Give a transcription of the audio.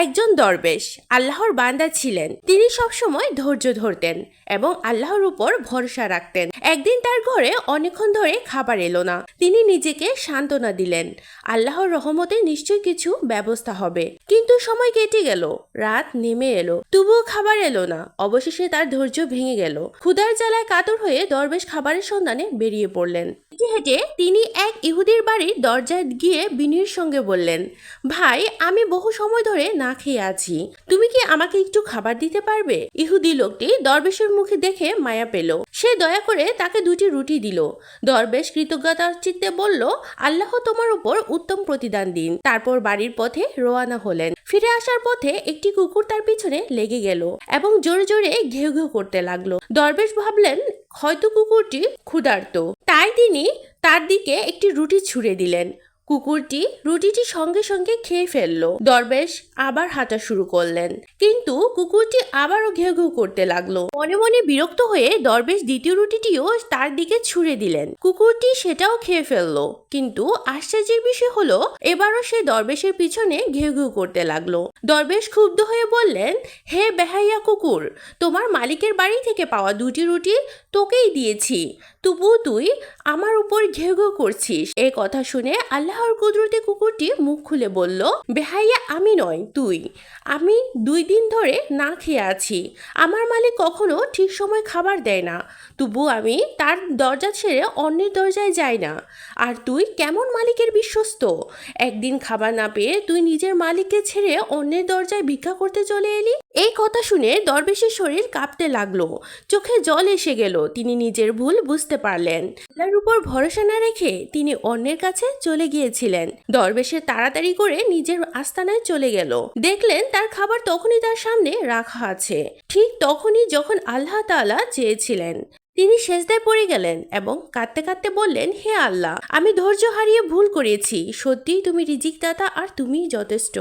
একজন দরবেশ আল্লাহর বান্দা ছিলেন। তিনি সবসময় ধৈর্য ধরতেন এবং আল্লাহর উপর ভরসা রাখতেন। একদিন তার ঘরে অনেকক্ষণ ধরে খাবার এলো না। তিনি নিজেকে সান্ত্বনা দিলেন, আল্লাহর রহমতে নিশ্চয় কিছু ব্যবস্থা হবে। কিন্তু সময় কেটে গেল, রাত নেমে এলো, তবুও খাবার এলো না। অবশেষে তার ধৈর্য ভেঙে গেল। ক্ষুধার জ্বালায় কাতর হয়ে দরবেশ খাবারের সন্ধানে বেরিয়ে পড়লেন। হেঁটে হেঁটে তিনি এক ইহুদির বাড়ির দরজায় গিয়ে বিনয়ের সঙ্গে বললেন, ভাই, আমি বহু সময় ধরে না খেয়ে আছি, তুমি কি আমাকে একটু খাবার দিতে পারবে? ইহুদি লোকটি দরবেশের মুখে দেখে মায়া পেল। সে দয়া করে তাকে 2টি রুটি দিল। দরবেশ কৃতজ্ঞতার চিত্তে বলল, আল্লাহ তোমার উপর উত্তম প্রতিদান দিন। তারপর বাড়ির পথে রওনা হলেন। ফিরে আসার পথে একটি কুকুর তার পিছনে লেগে গেল এবং জোরে জোরে ঘেউ ঘেউ করতে লাগলো। দরবেশ ভাবলেন, হয়তো কুকুরটি ক্ষুধার্ত, তাই তিনি তার দিকে একটি রুটি ছুঁড়ে দিলেন। কুকুরটি রুটিটি সঙ্গে সঙ্গে খেয়ে ফেললো। দরবেশ আবার হাঁটা শুরু করলেন, কিন্তু কুকুরটি আবারও ঘেউ ঘেউ করতে লাগলো। মনে মনে বিরক্ত হয়ে দরবেশ দ্বিতীয় রুটিটিও তার দিকে ছুঁড়ে দিলেন। কুকুরটি সেটাও খেয়ে ফেললো, কিন্তু আশ্চর্যের বিষয় হলো এবারও সে দরবেশের পিছনে ঘেউ ঘেউ করতে লাগলো। দরবেশ ক্ষুব্ধ হয়ে বললেন, হে বেহাইয়া কুকুর, তোমার মালিকের বাড়ি থেকে পাওয়া 2টি রুটি তোকেই দিয়েছি, তবুও তুই আমার উপর ঘেউ ঘেউ করছিস। এই কথা শুনে আল্লাহর কুদরতে কুকুরটি মুখ খুলে বলল, বেহাইয়া আমি নয়, তুই। আমি 2 দিন ধরে না খেয়ে আছি। আমার মালিক কখনো ঠিক সময় খাবার দেয় না, তবু আমি তার দরজা ছেড়ে অন্যের দরজায় যাই না। আর তুই কেমন মালিকের বিশ্বস্ত? একদিন খাবার না পেয়ে তুই নিজের মালিককে ছেড়ে অন্যের দরজায় ভিক্ষা করতে চলে এলি। এই কথা শুনে দরবেশের শরীর কাঁপতে লাগলো, চোখে জল এসে গেল। তিনি নিজের ভুল বুঝতে পারলেন। আল্লাহর উপর ভরসা না রেখে তিনি অন্যের কাছে চলে গিয়েছিলেন। দরবেশে তাড়াতাড়ি করে নিজের আস্তানায় চলে গেল। দেখলেন তার খাবার তখনই তার সামনে রাখা আছে, ঠিক তখনই যখন আল্লাহ তাআলা চেয়েছিলেন। তিনি সেজদায় পড়ে গেলেন এবং কাঁদতে কাঁদতে বললেন, হে আল্লাহ, আমি ধৈর্য হারিয়ে ভুল করেছি। সত্যিই তুমি রিজিকদাতা আর তুমিই যথেষ্ট।